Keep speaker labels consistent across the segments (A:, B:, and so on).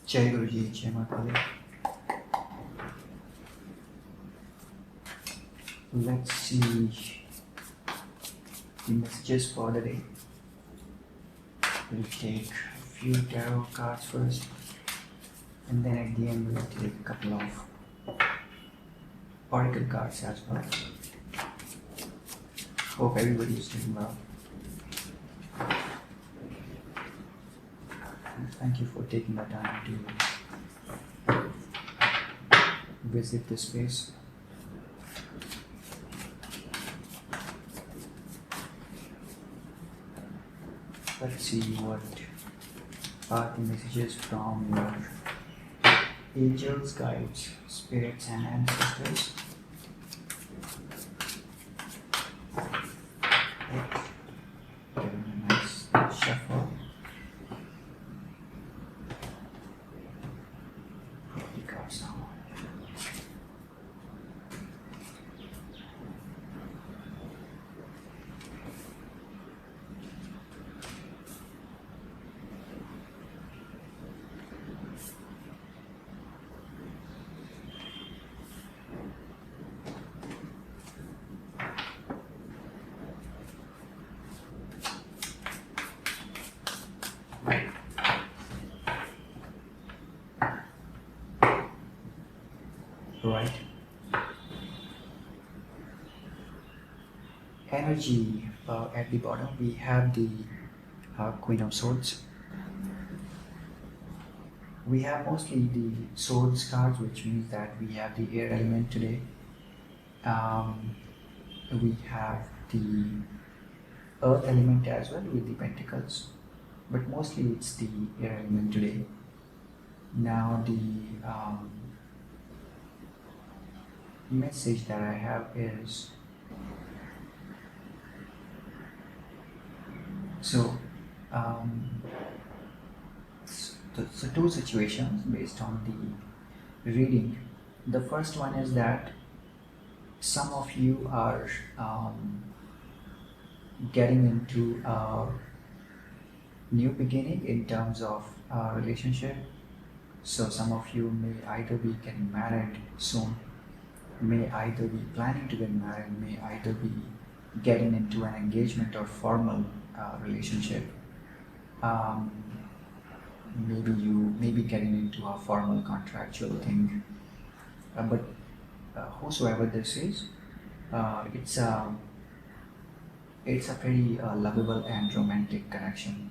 A: Jai Guruji, Jai Mahakal. Let's see the messages for the day. We'll take a few tarot cards first, and then at the end we'll take a couple of Oracle cards as well. Hope everybody is doing well. Thank you for taking the time to visit this space. Let's see what are the messages from your angels, guides, spirits, and ancestors. Give them a nice shuffle. Vikaas Raana. Right. Energy at the bottom, we have the Queen of Swords. We have mostly the Swords cards, which means that we have the air element today. We have the earth element as well with the Pentacles, but mostly it's the air element today. Now the message that I have is, so two situations based on the reading. The first one is that some of you are getting into a new beginning in terms of relationship. So some of you may either be getting married soon, may either be planning to get married, may either be getting into an engagement or formal relationship. Maybe you may be getting into a formal contractual thing. But whosoever this is, it's a pretty lovable and romantic connection,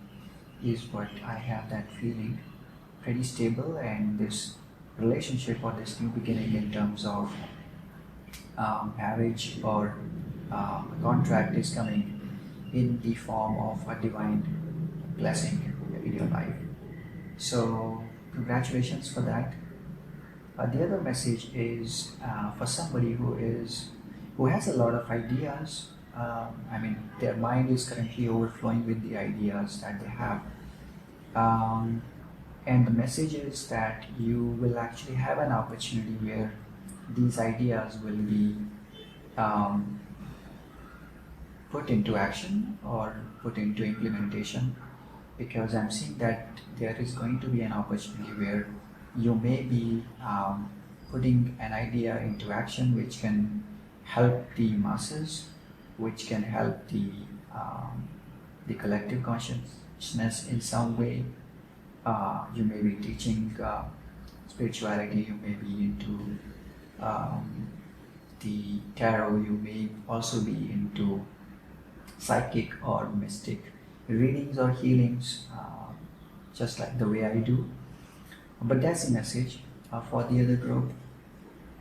A: is what I have that feeling. Pretty stable, and this relationship or this new beginning in terms of marriage or contract is coming in the form of a divine blessing in your life. So congratulations for that. The other message is for somebody who has a lot of ideas. I mean, their mind is currently overflowing with the ideas that they have. And the message is that you will actually have an opportunity where these ideas will be put into action or put into implementation, because I'm seeing that there is going to be an opportunity where you may be putting an idea into action which can help the masses, which can help the collective consciousness in some way. You may be teaching spirituality, you may be into the tarot, you may also be into psychic or mystic readings or healings, just like the way I do. But that's a message for the other group.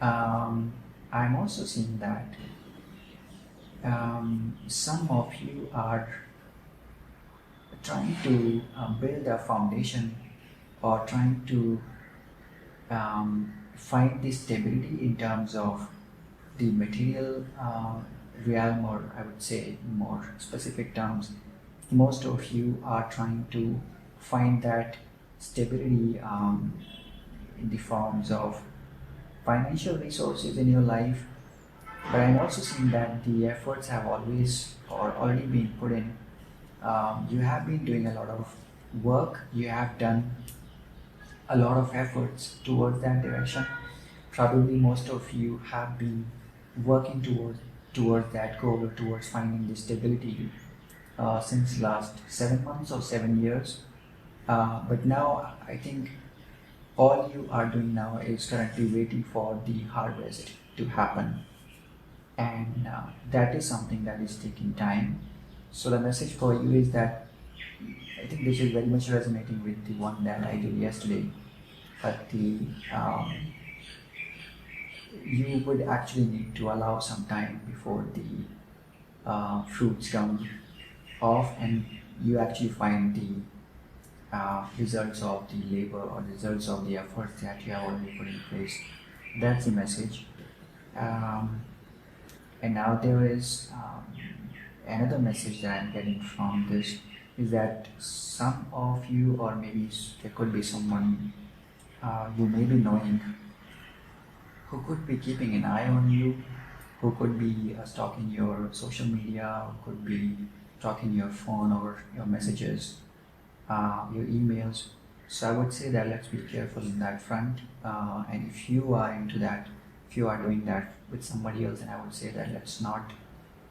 A: I'm also seeing that some of you are trying to build a foundation or trying to find the stability in terms of the material realm, or I would say more specific terms, most of you are trying to find that stability in the forms of financial resources in your life. But I'm also seeing that the efforts have already been put in. You have been doing a lot of work, you have done a lot of efforts towards that direction. Probably most of you have been working towards that goal, or towards finding this stability since last 7 months or 7 years. But now I think all you are doing now is currently waiting for the harvest to happen, and that is something that is taking time. So the message for you is that I think this is very much resonating with the one that I did yesterday. But you would actually need to allow some time before the fruits come off, and you actually find the results of the labor, or results of the efforts that you have already put in place. That's the message. And now there is another message that I'm getting from this, is that some of you, or maybe there could be someone you may be knowing, who could be keeping an eye on you, who could be stalking your social media, who could be stalking your phone or your messages, your emails. So I would say that let's be careful in that front. And if you are into that, if you are doing that with somebody else, then I would say that let's not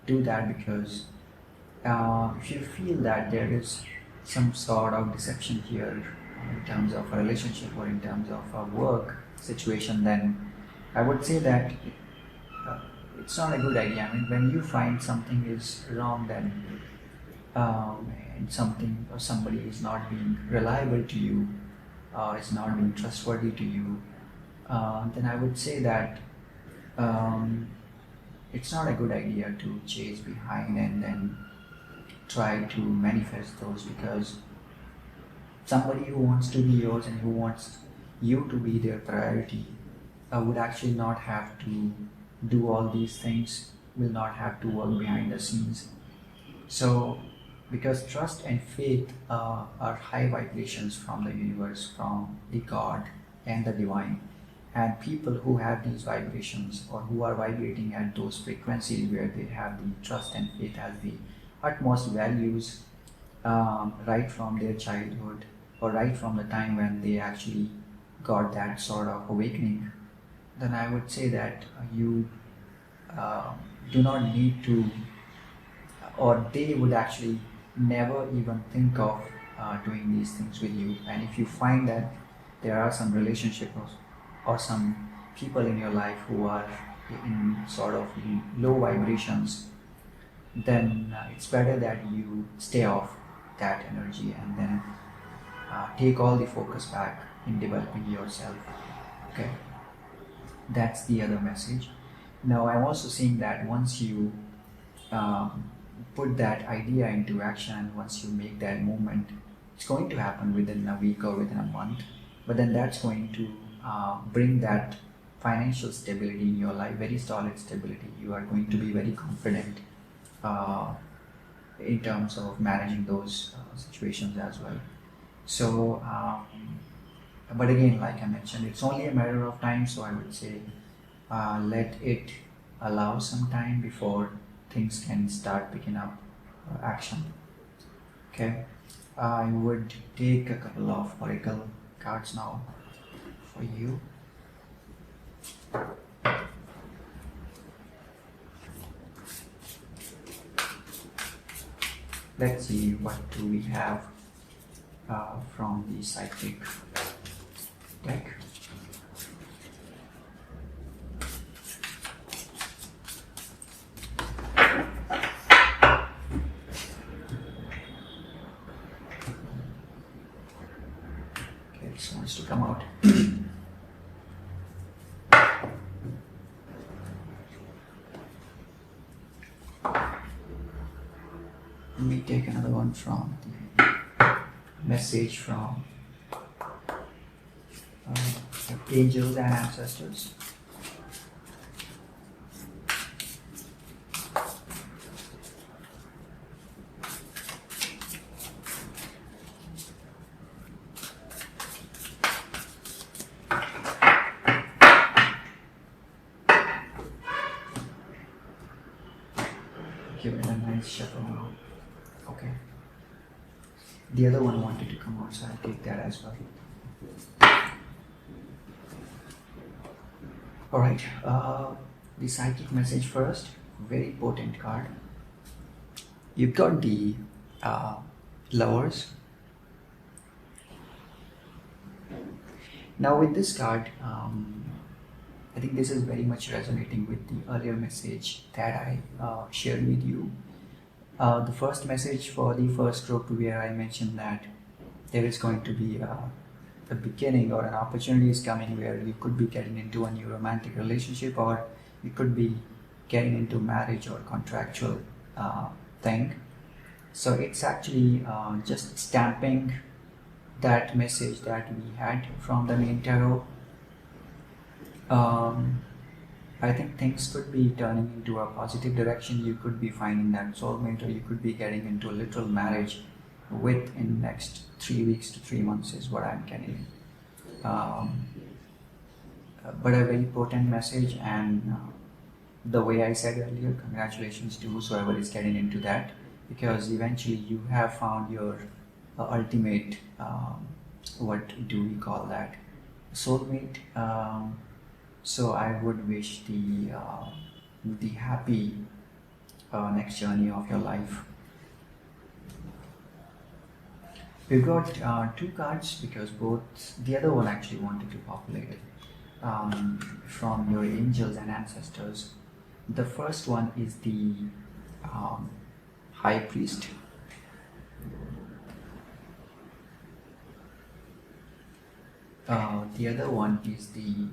A: do that, because if you feel that there is some sort of deception here in terms of a relationship or in terms of a work situation, then I would say that it's not a good idea. I mean, when you find something is wrong, then and something or somebody is not being reliable to you, is not being trustworthy to you, then I would say that it's not a good idea to chase behind and then try to manifest those, because somebody who wants to be yours and who wants you to be their priority would actually not have to do all these things, will not have to work behind the scenes. So, because trust and faith are high vibrations from the universe, from the God and the divine, and people who have these vibrations, or who are vibrating at those frequencies where they have the trust and faith as the utmost values, right from their childhood, or right from the time when they actually got that sort of awakening, then I would say that you do not need to, or they would actually never even think of doing these things with you. And if you find that there are some relationships or some people in your life who are in sort of low vibrations, then it's better that you stay off that energy, and then take all the focus back in developing yourself. Okay, that's the other message. Now I'm also seeing that once you put that idea into action, once you make that movement, it's going to happen within a week or within a month, but then that's going to bring that financial stability in your life, very solid stability. You are going to be very confident in terms of managing those situations as well. So, but again, like I mentioned, it's only a matter of time, so I would say let it allow some time before things can start picking up action. Okay, I would take a couple of oracle cards now for you. Let's see what do we have from the psychic deck. Okay, this wants to come out. Let me take another one from the message from angels and ancestors. Give it a nice shuffle now. Okay. The other one wanted to come out, so I'll take that as well. Alright, the psychic message first, very potent card. You've got the Lovers. Now with this card, I think this is very much resonating with the earlier message that I shared with you. The first message for the first group, where I mentioned that there is going to be a beginning or an opportunity is coming where you could be getting into a new romantic relationship, or you could be getting into marriage or contractual thing. So it's actually just stamping that message that we had from the main tarot. I think things could be turning into a positive direction. You could be finding that soulmate, or you could be getting into a literal marriage within next 3 weeks to 3 months is what I'm getting. But a very potent message, and the way I said earlier, congratulations to whosoever is getting into that, because eventually you have found your ultimate, what do we call that, soulmate. So I would wish the happy next journey of your life. We've got 2 cards, because the other one actually wanted to populate it, from your angels and ancestors. The first one is the High Priest. The other one is the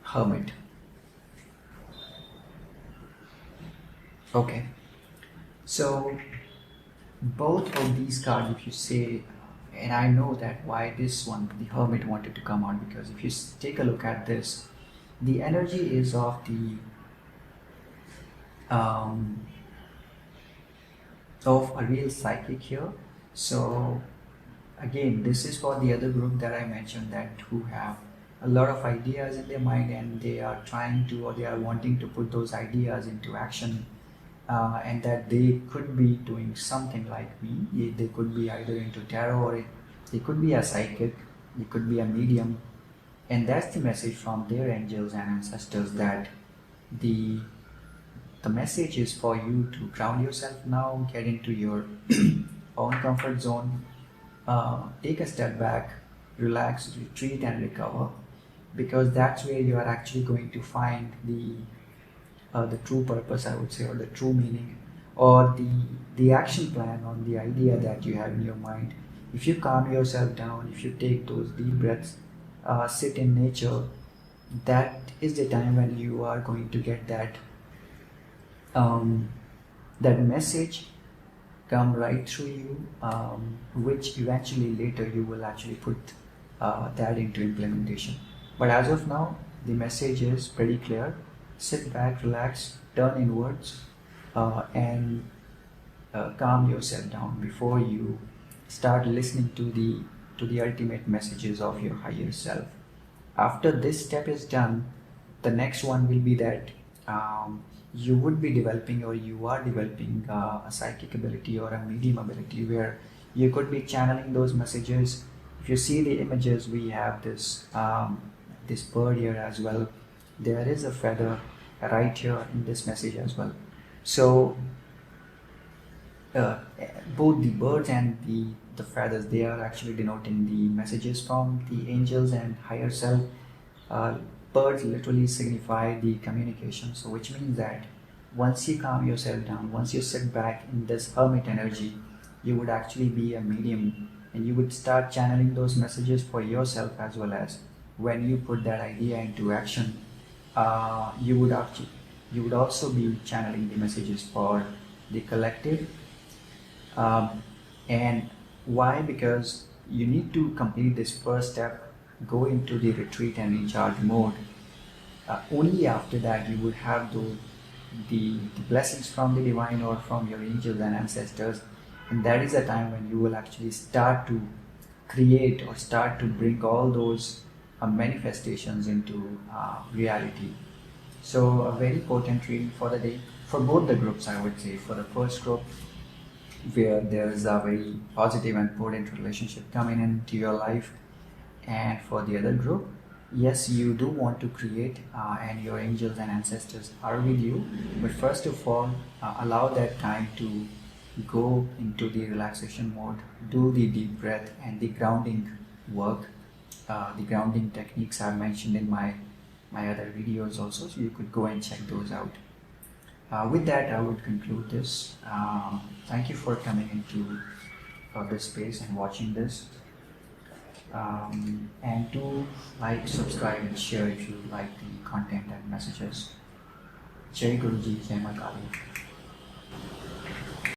A: Hermit. Okay, so both of these cards, if you say, and I know that why this one, the Hermit, wanted to come out, because if you take a look at this, the energy is of the of a real psychic here. So again, this is for the other group that I mentioned, that who have a lot of ideas in their mind, and they are trying to, or they are wanting to put those ideas into action, and that they could be doing something like me. They could be either into tarot, or they could be a psychic, they could be a medium, and that's the message from their angels and ancestors, that the message is for you to ground yourself now, get into your own comfort zone, take a step back, relax, retreat, and recover, because that's where you are actually going to find the true purpose, I would say, or the true meaning, or the action plan on the idea that you have in your mind. If you calm yourself down, if you take those deep breaths, sit in nature, that is the time when you are going to get that that message come right through you, which eventually later you will actually put that into implementation. But as of now, the message is pretty clear. Sit back, relax, turn inwards, and calm yourself down before you start listening to the ultimate messages of your higher self. After this step is done, the next one will be that you would be developing, or you are developing a psychic ability or a medium ability, where you could be channeling those messages. If you see the images, we have this this bird here as well. There is a feather right here in this message as well. So both the birds and the feathers, they are actually denoting the messages from the angels and higher self. Birds literally signify the communication, so which means that once you calm yourself down, once you sit back in this hermit energy, you would actually be a medium, and you would start channeling those messages for yourself, as well as when you put that idea into action, you would also be channeling the messages for the collective. And why? Because you need to complete this first step, go into the retreat and recharge mode. Only after that you would have the blessings from the divine, or from your angels and ancestors, and that is the time when you will actually start to create, or start to bring all those manifestations into reality. So a very potent reading for the day for both the groups, I would say. For the first group, where there is a very positive and potent relationship coming into your life, and for the other group, yes, you do want to create, and your angels and ancestors are with you, but first of all, allow that time to go into the relaxation mode, do the deep breath and the grounding work. The grounding techniques are mentioned in my other videos also, so you could go and check those out. With that, I would conclude this. Thank you for coming into this space and watching this. And do like, subscribe and share if you like the content and messages. Jai Guruji, Jai Mahakal.